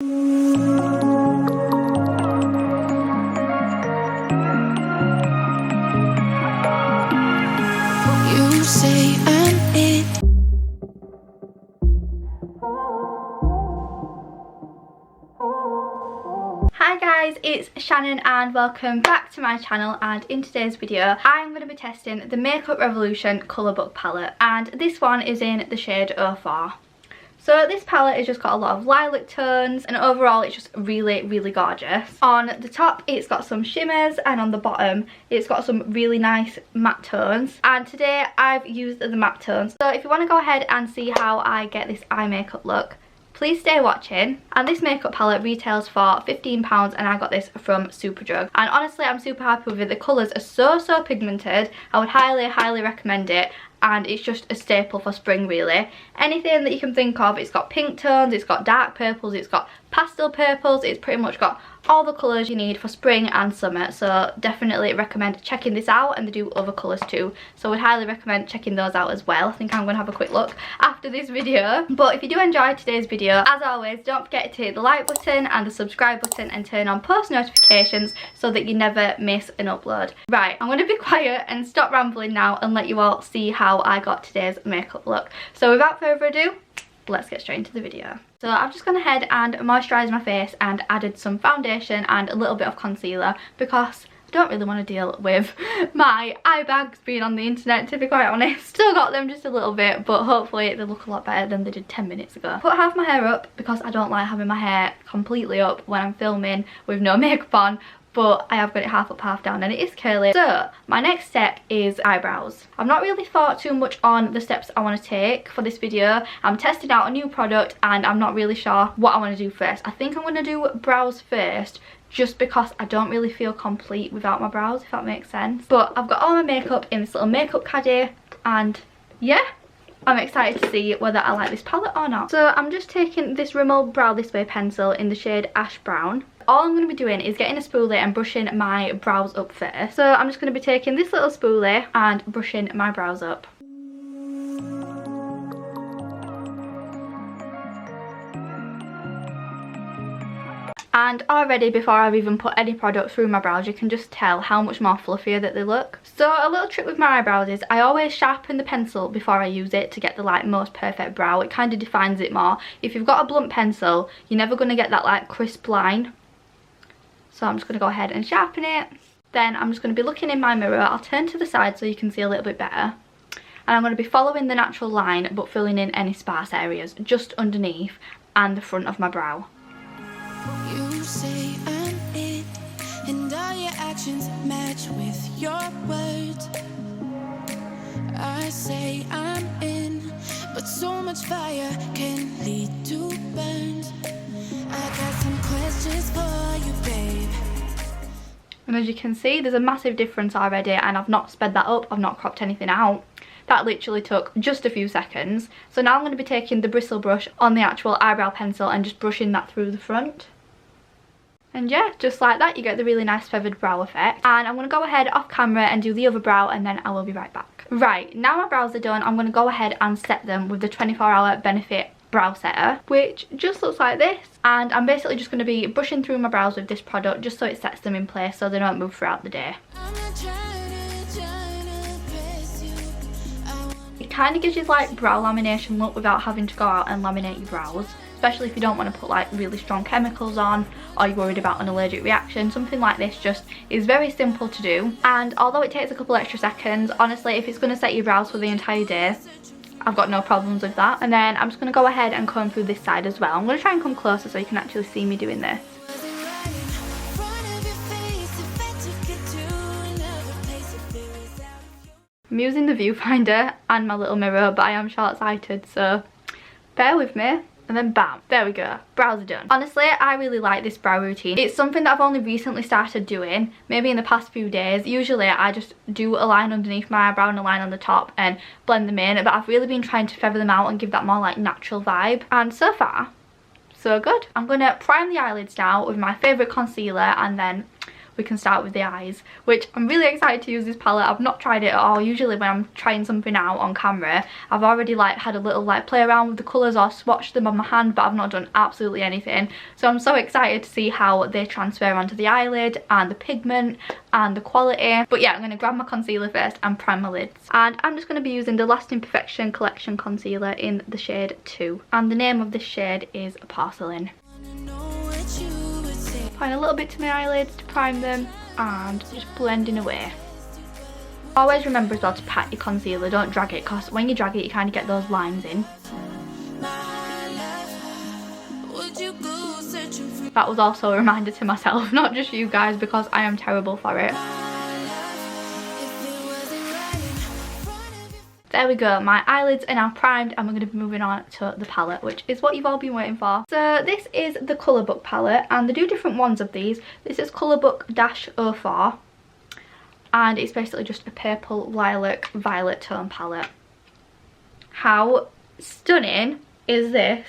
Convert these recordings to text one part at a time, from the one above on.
You say I'm it. Hi guys, it's Shannon and welcome back to my channel, and in today's video I'm going to be testing the Makeup Revolution Colour Book palette, and this one is in the shade 04. So this palette has just got a lot of lilac tones and overall it's just really gorgeous. On the top it's got some shimmers and on the bottom it's got some really nice matte tones, and today I've used the matte tones. So if you want to go ahead and see how I get this eye makeup look, please stay watching. And this makeup palette retails for £15 and I got this from Superdrug, and honestly I'm super happy with it. The colours are so pigmented. I would highly recommend it, and it's just a staple for spring really. Anything that you can think of. It's got pink tones, it's got dark purples, it's got pastel purples, it's pretty much got all the colours you need for spring and summer. So definitely recommend checking this out, and they do other colours too, so I would highly recommend checking those out as well. I think I'm going to have a quick look after this video. But if you do enjoy today's video, as always, don't forget to hit the like button and the subscribe button and turn on post notifications so that you never miss an upload. Right, I'm going to be quiet and stop rambling now and let you all see how I got today's makeup look. So without further ado, let's get straight into the video. So I've just gone ahead and moisturised my face and added some foundation and a little bit of concealer because I don't really want to deal with my eye bags being on the internet, to be quite honest. Still got them just a little bit, but hopefully they look a lot better than they did 10 minutes ago. Put half my hair up because I don't like having my hair completely up when I'm filming with no makeup on, but I have got it half up, half down, and it is curly. So my next step is eyebrows. I've not really thought too much on the steps I want to take for this video. I'm testing out a new product and I'm not really sure what I want to do first. I think I'm going to do brows first, just because I don't really feel complete without my brows, if that makes sense. But I've got all my makeup in this little makeup caddy, and yeah, I'm excited to see whether I like this palette or not. So I'm just taking this Rimmel Brow This Way pencil in the shade Ash Brown. All I'm going to be doing is getting a spoolie and brushing my brows up first. So I'm just going to be taking this little spoolie and brushing my brows up. And already, before I've even put any product through my brows, you can just tell how much more fluffier that they look. So a little trick with my eyebrows is I always sharpen the pencil before I use it to get the like most perfect brow. It kind of defines it more. If you've got a blunt pencil, you're never going to get that like crisp line. So I'm just going to go ahead and sharpen it. Then I'm just going to be looking in my mirror. I'll turn to the side so you can see a little bit better. And I'm going to be following the natural line but filling in any sparse areas just underneath and the front of my brow. You say I'm it, and all your actions match with your words. I say I'm in, but so much fire can lead to burns. I got some questions for you, babe. And as you can see, there's a massive difference already, and I've not sped that up, I've not cropped anything out. That literally took just a few seconds. So now I'm going to be taking the bristle brush on the actual eyebrow pencil and just brushing that through the front. And yeah, just like that, you get the really nice feathered brow effect. And I'm going to go ahead off camera and do the other brow, and then I will be right back. Right, now my brows are done, I'm going to go ahead and set them with the 24-hour Benefit brow setter, which just looks like this. And I'm basically just going to be brushing through my brows with this product just so it sets them in place so they don't move throughout the day. It kind of gives you like brow lamination look without having to go out and laminate your brows, especially if you don't want to put like really strong chemicals on or you're worried about an allergic reaction. Something like this just is very simple to do, and although it takes a couple extra seconds, honestly if it's going to set your brows for the entire day, I've got no problems with that. And then I'm just going to go ahead and comb through this side as well. I'm going to try and come closer so you can actually see me doing this. I'm using the viewfinder and my little mirror, but I am short-sighted, so bear with me. And then bam, there we go, brows are done. Honestly, I really like this brow routine. It's something that I've only recently started doing, maybe in the past few days. Usually I just do a line underneath my eyebrow and a line on the top and blend them in, but I've really been trying to feather them out and give that more like natural vibe, and so far so good. I'm going to prime the eyelids now with my favourite concealer, and then we can start with the eyes, which I'm really excited to use this palette. I've not tried it at all. Usually when I'm trying something out on camera, I've already like had a little like play around with the colours or swatched them on my hand, but I've not done absolutely anything. So I'm so excited to see how they transfer onto the eyelid and the pigment and the quality. But yeah, I'm going to grab my concealer first and prime my lids. And I'm just going to be using the Lasting Perfection Collection Concealer in the shade 2. And the name of this shade is Porcelain. Applying a little bit to my eyelids to prime them and just blending away. Always remember as well to pat your concealer, don't drag it, because when you drag it you kind of get those lines in. That was also a reminder to myself, not just you guys, because I am terrible for it. There we go, my eyelids are now primed and we're going to be moving on to the palette, which is what you've all been waiting for. So this is the Colour Book palette, and they do different ones of these. This is Colour Book-04 and it's basically just a purple, lilac, violet tone palette. How stunning is this?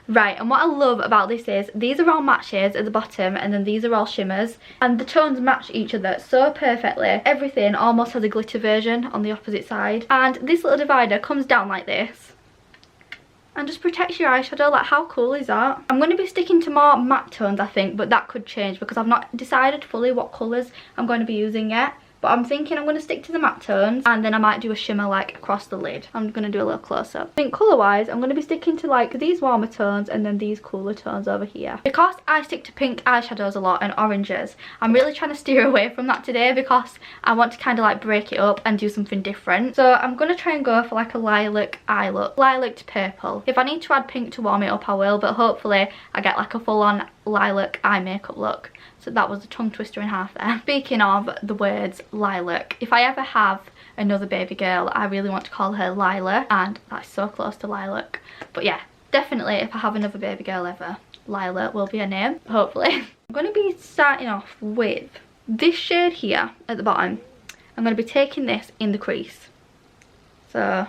Right, and what I love about this is these are all matte shades at the bottom and then these are all shimmers, and the tones match each other so perfectly. Everything almost has a glitter version on the opposite side, and this little divider comes down like this and just protects your eyeshadow. Like, how cool is that? I'm going to be sticking to more matte tones I think, but that could change because I've not decided fully what colours I'm going to be using yet. But I'm thinking I'm going to stick to the matte tones and then I might do a shimmer like across the lid. I'm going to do a little close up. I think colour wise I'm going to be sticking to like these warmer tones and then these cooler tones over here. Because I stick to pink eyeshadows a lot and oranges, I'm really trying to steer away from that today because I want to kind of like break it up and do something different. So I'm going to try and go for like a lilac eye look. Lilac to purple. If I need to add pink to warm it up I will, but hopefully I get like a full on lilac eye makeup look. So that was a tongue twister in half there. Speaking of the words lilac, if I ever have another baby girl, I really want to call her Lila, and that's so close to lilac. But yeah, definitely if I have another baby girl ever, Lila will be her name, hopefully. I'm going to be starting off with this shade here at the bottom. I'm going to be taking this in the crease. So,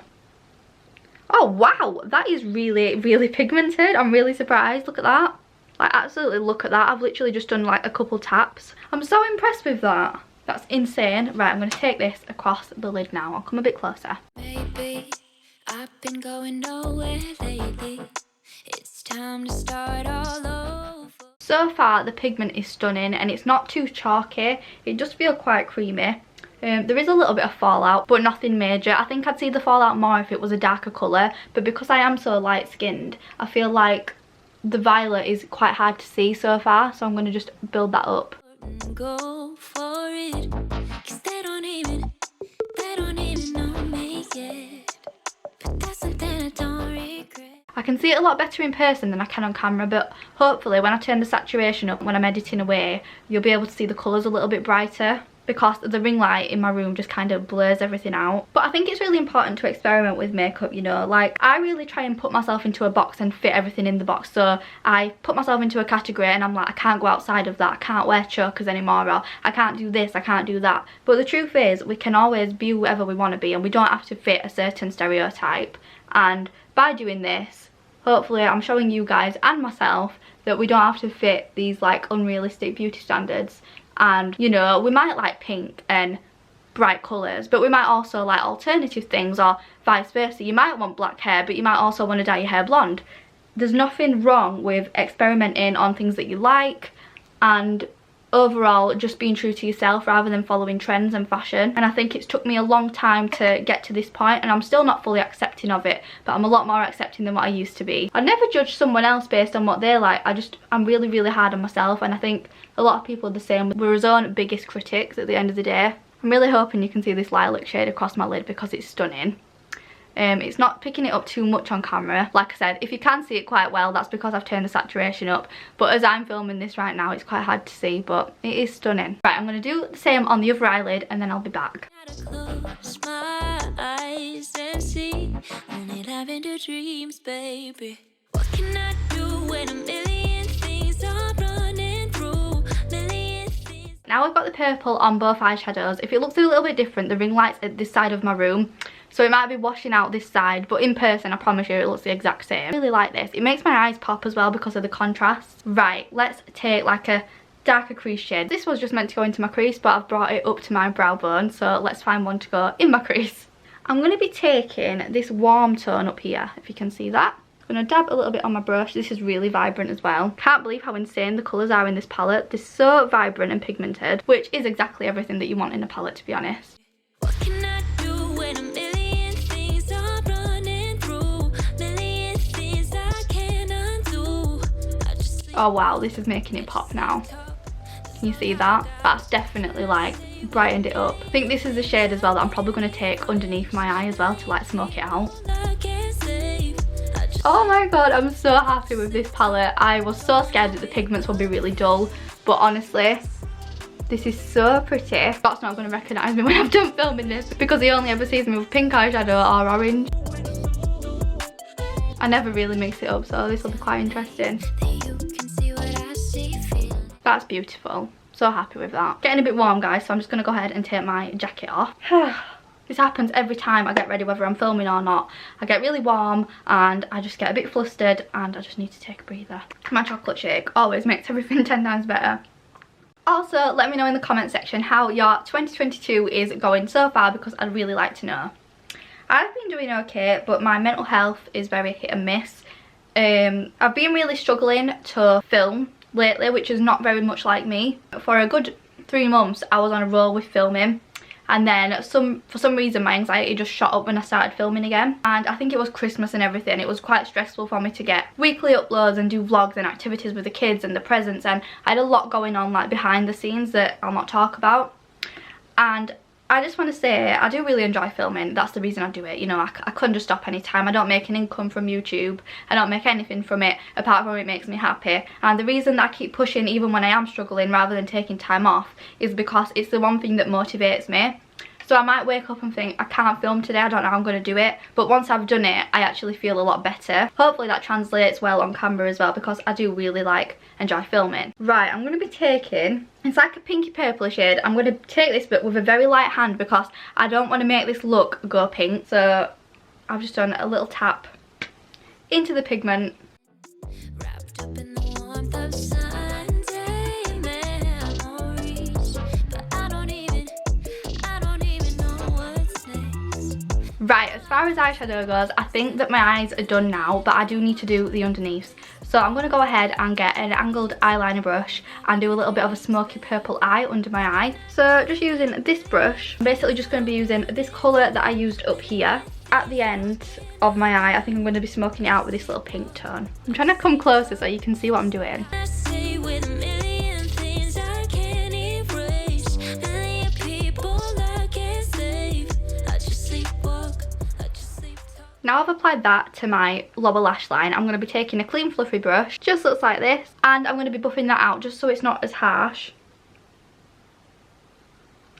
oh wow, that is really, really pigmented. I'm really surprised, look at that. Like, absolutely look at that. I've literally just done like a couple taps. I'm so impressed with that. That's insane. Right, I'm going to take this across the lid now. I'll come a bit closer. Baby, I've been going nowhere lately. It's time to start all over. So far the pigment is stunning and it's not too chalky. It does feel quite creamy. There is a little bit of fallout, but nothing major. I think I'd see the fallout more if it was a darker colour, but because I am so light skinned, I feel like the violet is quite hard to see so far, so I'm going to just build that up. Go for it, 'cause they don't even know me yet. But that's something I don't regret. I can see it a lot better in person than I can on camera, but hopefully when I turn the saturation up when I'm editing away, you'll be able to see the colours a little bit brighter, because the ring light in my room just kind of blurs everything out. But I think it's really important to experiment with makeup, you know. Like, I really try and put myself into a box and fit everything in the box. So I put myself into a category and I'm like, I can't go outside of that. I can't wear chokers anymore, or I can't do this, I can't do that. But the truth is, we can always be whoever we want to be and we don't have to fit a certain stereotype. And by doing this, hopefully I'm showing you guys and myself that we don't have to fit these like unrealistic beauty standards. And, you know, we might like pink and bright colours, but we might also like alternative things, or vice versa. You might want black hair, but you might also want to dye your hair blonde. There's nothing wrong with experimenting on things that you like, and overall just being true to yourself rather than following trends and fashion. And I think it's took me a long time to get to this point, and I'm still not fully accepting of it, but I'm a lot more accepting than what I used to be. I never judge someone else based on what they like. I'm really, really hard on myself, and I think a lot of people are the same. We're our own biggest critics at the end of the day. I'm really hoping you can see this lilac shade across my lid because it's stunning. It's not picking it up too much on camera. Like I said, if you can see it quite well, that's because I've turned the saturation up. But as I'm filming this right now, it's quite hard to see, but it is stunning. Right, I'm going to do the same on the other eyelid and then I'll be back. Close my eyes and see only lavender dreams, baby. What can I do when a million things are running through? Million things. Now I've got the purple on both eyeshadows. If it looks a little bit different, the ring light's at this side of my room, so it might be washing out this side, but in person I promise you it looks the exact same. I really like this. It makes my eyes pop as well because of the contrast. Right, let's take like a darker crease shade. This was just meant to go into my crease, but I've brought it up to my brow bone, so let's find one to go in my crease. I'm going to be taking this warm tone up here, if you can see that. I'm going to dab a little bit on my brush. This is really vibrant as well. Can't believe how insane the colours are in this palette. They're so vibrant and pigmented, which is exactly everything that you want in a palette, to be honest. What can I do when a million things are running through? Million things I can't undo. I just Oh wow, this is making it pop now. Can you see that? That's definitely like brightened it up. I think this is the shade as well that I'm probably going to take underneath my eye as well to like smoke it out. Oh my god, I'm so happy with this palette. I was so scared that the pigments would be really dull, but honestly, this is so pretty. Scott's not going to recognise me when I'm done filming this because he only ever sees me with pink eyeshadow or orange. I never really mix it up, so this will be quite interesting. That's beautiful. So happy with that. Getting a bit warm, guys, so I'm just going to go ahead and take my jacket off. This happens every time I get ready, whether I'm filming or not. I get really warm and I just get a bit flustered and I just need to take a breather. My chocolate shake always makes everything 10 times better. Also, let me know in the comment section how your 2022 is going so far because I'd really like to know. I've been doing okay, but my mental health is very hit and miss. I've been really struggling to film lately, which is not very much like me. For a good 3 months I was on a roll with filming, and then for some reason my anxiety just shot up when I started filming again, and I think it was Christmas and everything. It was quite stressful for me to get weekly uploads and do vlogs and activities with the kids and the presents, and I had a lot going on like behind the scenes that I'll not talk about. And I just want to say I do really enjoy filming. That's the reason I do it. You know, I couldn't just stop any time. I don't make an income from YouTube. I don't make anything from it apart from it makes me happy. And the reason that I keep pushing even when I am struggling rather than taking time off is because it's the one thing that motivates me. So I might wake up and think, I can't film today, I don't know how I'm going to do it. But once I've done it, I actually feel a lot better. Hopefully that translates well on camera as well, because I do really enjoy filming. Right, I'm going to be taking, it's like a pinky purple shade. I'm going to take this but with a very light hand because I don't want to make this look go pink. So I've just done a little tap into the pigment. Wrapped up in the warmth of Sunday memories, but I don't even know what's next. Right, as far as eyeshadow goes, I think that my eyes are done now, but I do need to do the underneath. So I'm going to go ahead and get an angled eyeliner brush and do a little bit of a smoky purple eye under my eye. So just using this brush, I'm basically just going to be using this colour that I used up here. At the end of my eye, I think I'm going to be smoking it out with this little pink tone. I'm trying to come closer so you can see what I'm doing. I say with a million things I can't erase, million people I can't save. I just sleepwalk, I just sleep talk. Now I've applied that to my lower lash line, I'm going to be taking a clean fluffy brush, just looks like this, and I'm going to be buffing that out just so it's not as harsh.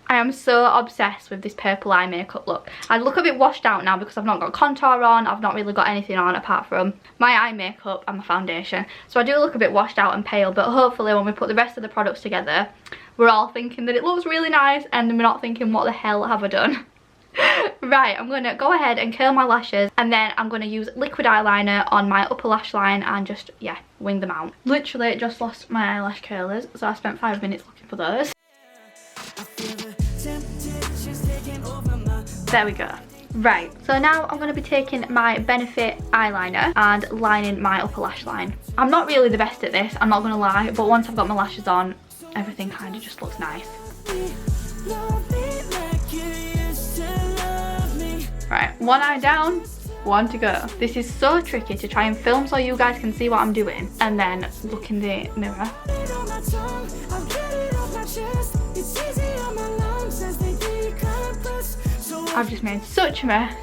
I am so obsessed with this purple eye makeup look. I look a bit washed out now because I've not got contour on, I've not really got anything on apart from my eye makeup and my foundation. So I do look a bit washed out and pale, but hopefully when we put the rest of the products together, we're all thinking that it looks really nice and we're not thinking, what the hell have I done? Right, I'm going to go ahead and curl my lashes, and then I'm going to use liquid eyeliner on my upper lash line and just, yeah, wing them out. Literally just lost my eyelash curlers, so I spent 5 minutes looking for those. There we go. Right, so now I'm going to be taking my Benefit eyeliner and lining my upper lash line. I'm not really the best at this, I'm not going to lie, but once I've got my lashes on, everything kind of just looks nice. Right, one eye down, one to go. This is so tricky to try and film so you guys can see what I'm doing and then look in the mirror. I've just made such a mess.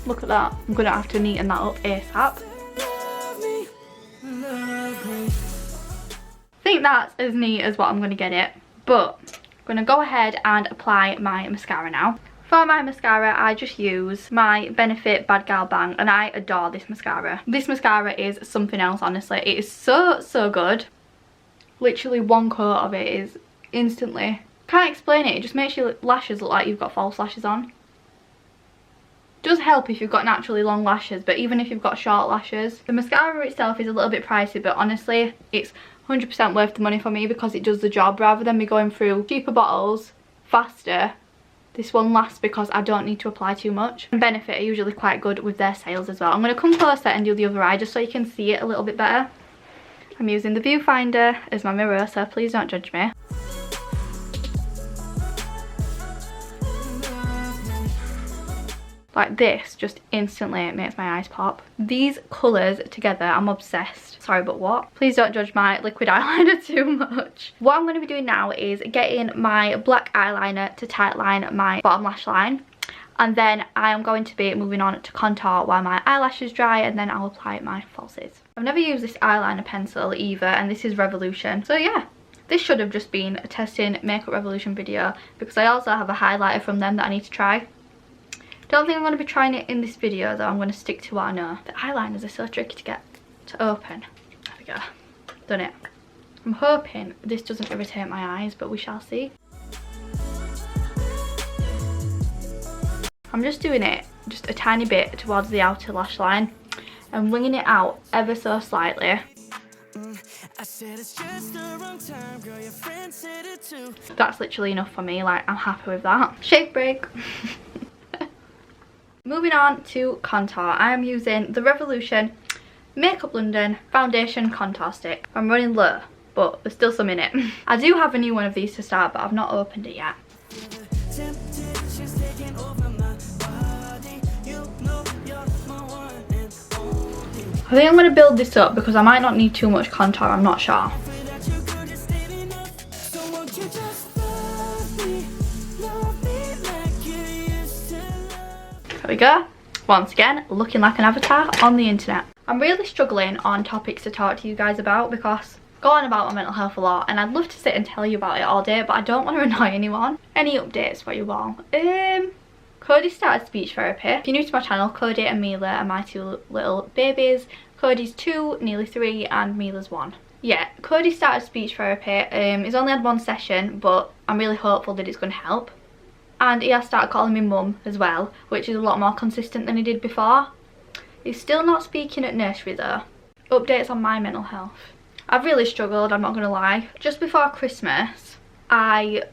Look at that. I'm gonna have to neaten that up ASAP. I think that's as neat as what I'm gonna get it, but I'm gonna go ahead and apply my mascara now. For my mascara, I just use my Benefit Bad Gal Bang, and I adore this mascara. This mascara is something else, honestly. It is so good. Literally one coat of it is instantly, can't explain it, it just makes your lashes look like you've got false lashes on. Does help if you've got naturally long lashes, but even if you've got short lashes. The mascara itself is a little bit pricey, but honestly it's 100% worth the money for me because it does the job. Rather than me going through cheaper bottles faster, this one lasts because I don't need to apply too much. And Benefit are usually quite good with their sales as well. I'm going to come closer and do the other eye just so you can see it a little bit better. I'm using the viewfinder as my mirror, so please don't judge me. Like this just instantly makes my eyes pop. These colours together, I'm obsessed. Sorry, but what? Please don't judge my liquid eyeliner too much. What I'm going to be doing now is getting my black eyeliner to tightline my bottom lash line. And then I am going to be moving on to contour while my eyelashes dry, and then I'll apply my falsies. I've never used this eyeliner pencil either, and this is Revolution. So yeah, this should have just been a testing Makeup Revolution video because I also have a highlighter from them that I need to try. Don't think I'm going to be trying it in this video though. I'm going to stick to what I know. The eyeliners are so tricky to get to open. There we go. Done it. I'm hoping this doesn't irritate my eyes, but we shall see. I'm just doing it just a tiny bit towards the outer lash line and winging it out ever so slightly. That's literally enough for me, like I'm happy with that. Shake break. Moving on to contour, I am using the Revolution Makeup London Foundation Contour Stick. I'm running low, but there's still some in it. I do have a new one of these to start, but I've not opened it yet. I think I'm going to build this up because I might not need too much contour, I'm not sure. There we go. Once again, looking like an avatar on the internet. I'm really struggling on topics to talk to you guys about because I go on about my mental health a lot and I'd love to sit and tell you about it all day, but I don't want to annoy anyone. Any updates for you all? Cody started speech therapy. If you're new to my channel, Cody and Mila are my two little babies. Cody's 2, nearly 3, and Mila's 1. Yeah, Cody started speech therapy. He's only had one session, but I'm really hopeful that it's going to help. And he has started calling me mum as well, which is a lot more consistent than he did before. He's still not speaking at nursery though. Updates on my mental health. I've really struggled, I'm not going to lie. Just before Christmas, I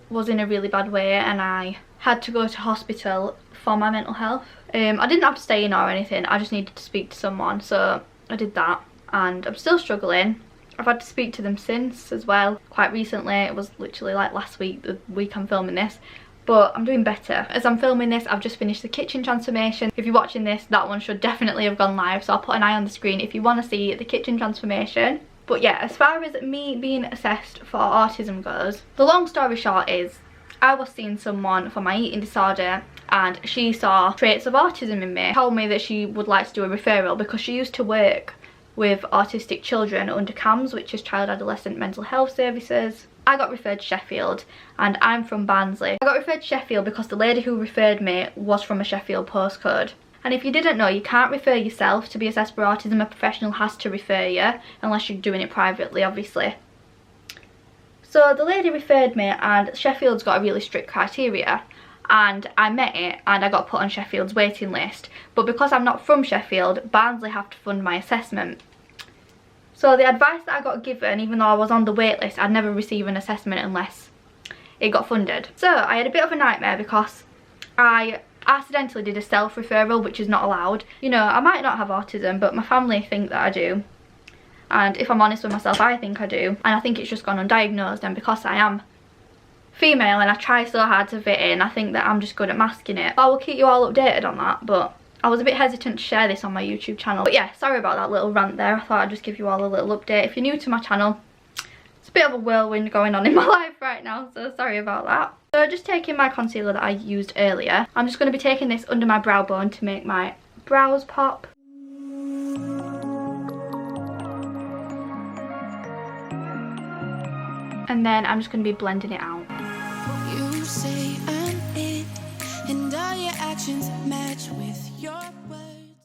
was in a really bad way and I had to go to hospital for my mental health. I didn't have to stay in or anything, I just needed to speak to someone, so I did that. And I'm still struggling. I've had to speak to them since as well, quite recently. It was literally like last week, the week I'm filming this. But I'm doing better. As I'm filming this, I've just finished the kitchen transformation. If you're watching this, that one should definitely have gone live, so I'll put an eye on the screen if you want to see the kitchen transformation. But yeah, as far as me being assessed for autism goes, the long story short is I was seeing someone for my eating disorder and she saw traits of autism in me. Told me that she would like to do a referral because she used to work with autistic children under CAMS, which is Child Adolescent Mental Health Services. I got referred to Sheffield and I'm from Barnsley. I got referred to Sheffield because the lady who referred me was from a Sheffield postcode. And if you didn't know, you can't refer yourself to be assessed for autism. A professional has to refer you, unless you're doing it privately, obviously. So the lady referred me and Sheffield's got a really strict criteria. And I met it and I got put on Sheffield's waiting list. But because I'm not from Sheffield, Barnsley have to fund my assessment. So the advice that I got given, even though I was on the wait list, I'd never receive an assessment unless it got funded. So I had a bit of a nightmare because I accidentally did a self-referral, which is not allowed. You know, I might not have autism, but my family think that I do. And if I'm honest with myself, I think I do. And I think it's just gone undiagnosed, and because I am female and I try so hard to fit in, I think that I'm just good at masking it. I will keep you all updated on that, but I was a bit hesitant to share this on my YouTube channel. But yeah, sorry about that little rant there. I thought I'd just give you all a little update. If you're new to my channel, it's a bit of a whirlwind going on in my life right now, so sorry about that. So just taking my concealer that I used earlier, I'm just going to be taking this under my brow bone to make my brows pop. And then I'm just going to be blending it out. You say I'm it, and all your actions match with your words.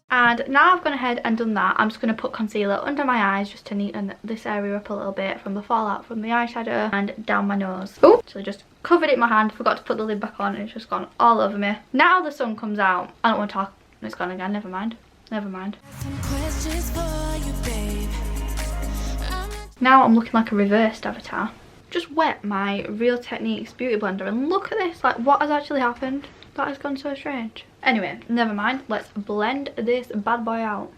And now I've gone ahead and done that, I'm just going to put concealer under my eyes just to neaten this area up a little bit from the fallout from the eyeshadow and down my nose. Oh, so I just covered it in my hand, forgot to put the lid back on, and it's just gone all over me. Now the sun comes out, I don't want to talk, it's gone again, never mind. Now I'm looking like a reversed avatar. Just wet my Real Techniques beauty blender and look at this. Like, what has actually happened? That has gone so strange. Anyway, never mind. Let's blend this bad boy out.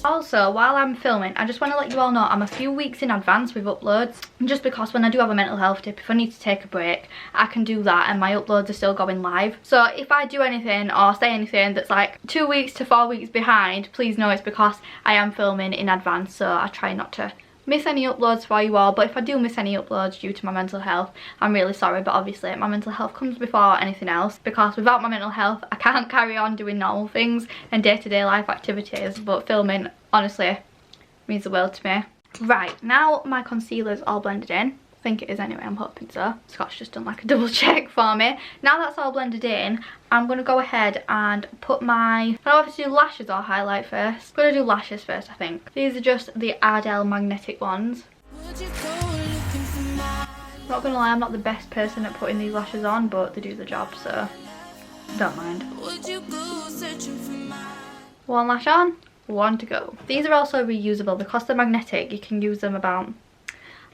Also, while I'm filming, I just want to let you all know I'm a few weeks in advance with uploads, just because when I do have a mental health tip, if I need to take a break, I can do that and my uploads are still going live. So if I do anything or say anything that's like 2 weeks to 4 weeks behind, please know it's because I am filming in advance, so I try not to miss any uploads for you all. But if I do miss any uploads due to my mental health, I'm really sorry, but obviously my mental health comes before anything else, because without my mental health I can't carry on doing normal things and day-to-day life activities, but filming honestly means the world to me. Right, now my concealer's all blended in. I think it is anyway, I'm hoping so. Scott's just done like a double check for me. Now that's all blended in, I'm going to go ahead and put my... I don't know if to do lashes or highlight first. I'm going to do lashes first, I think. These are just the Ardell magnetic ones. Not going to lie, I'm not the best person at putting these lashes on, but they do the job, so don't mind. One lash on, one to go. These are also reusable because they're magnetic. You can use them about,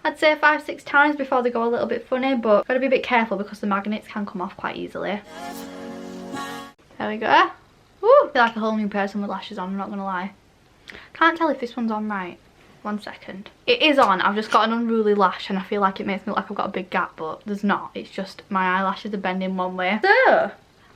I'd say 5-6 times before they go a little bit funny, but gotta be a bit careful because the magnets can come off quite easily. There we go. Woo! I feel like a whole new person with lashes on, I'm not gonna lie. Can't tell if this one's on right. 1 second. It is on, I've just got an unruly lash and I feel like it makes me look like I've got a big gap, but there's not. It's just my eyelashes are bending one way. So,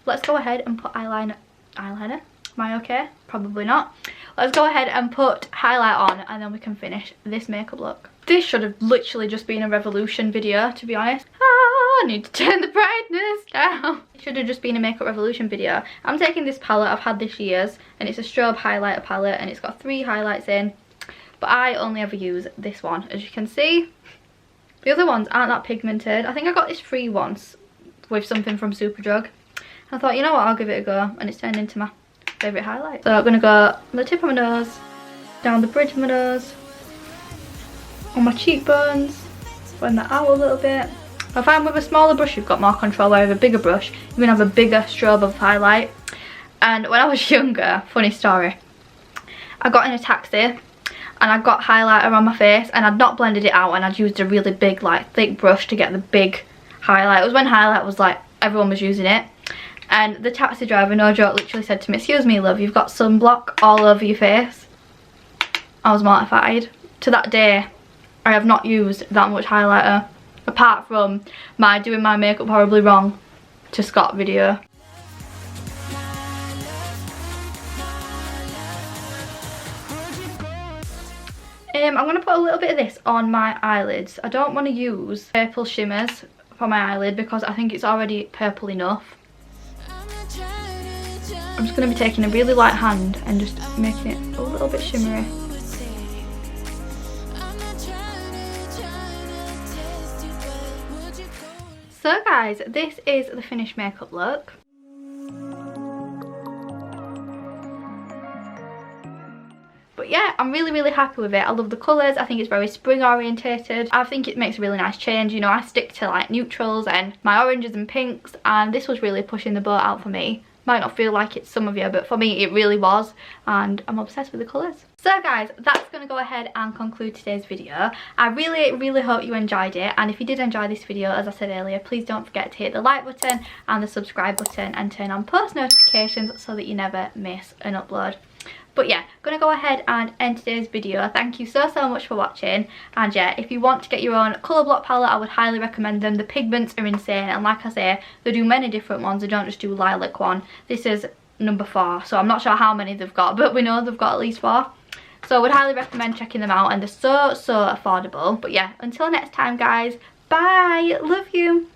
let's go ahead and put eyeliner. Am I okay? Probably not. Let's go ahead and put highlight on and then we can finish this makeup look. This should have literally just been a revolution video, to be honest. I need to turn the brightness down. It should have just been a makeup revolution video. I'm taking this palette, I've had this years, and it's a strobe highlighter palette and it's got 3 highlights in. But I only ever use this one, as you can see. The other ones aren't that pigmented. I think I got this free once with something from Superdrug. I thought, you know what, I'll give it a go, and it's turned into my favourite highlight. So I'm going to go on the tip of my nose, down the bridge of my nose, on my cheekbones, blend that out a little bit. I find with a smaller brush you've got more control, where with a bigger brush you can have a bigger strobe of highlight. And when I was younger, funny story, I got in a taxi and I got highlighter on my face and I'd not blended it out and I'd used a really big like thick brush to get the big highlight. It was when highlight was like, everyone was using it. And the taxi driver, no joke, literally said to me, "Excuse me love, you've got sunblock all over your face." I was mortified. To that day, I have not used that much highlighter, apart from my doing my makeup horribly wrong to Scott video. I'm going to put a little bit of this on my eyelids. I don't want to use purple shimmers for my eyelid because I think it's already purple enough. I'm just going to be taking a really light hand and just making it a little bit shimmery. So guys, this is the finished makeup look. But yeah, I'm really happy with it. I love the colours. I think it's very spring orientated. I think it makes a really nice change. You know, I stick to like neutrals and my oranges and pinks, and this was really pushing the boat out for me. Might not feel like it's some of you, but for me it really was, and I'm obsessed with the colours. So guys, that's going to go ahead and conclude today's video. I really hope you enjoyed it, and if you did enjoy this video, as I said earlier, please don't forget to hit the like button and the subscribe button and turn on post notifications so that you never miss an upload. But yeah, gonna go ahead and end today's video. Thank you so much for watching, and yeah, if you want to get your own colour block palette, I would highly recommend them. The pigments are insane, and like I say, they do many different ones. They don't just do lilac one. This is number 4, so I'm not sure how many they've got, but we know they've got at least 4. So I would highly recommend checking them out, and they're so affordable. But yeah, until next time guys, bye, love you.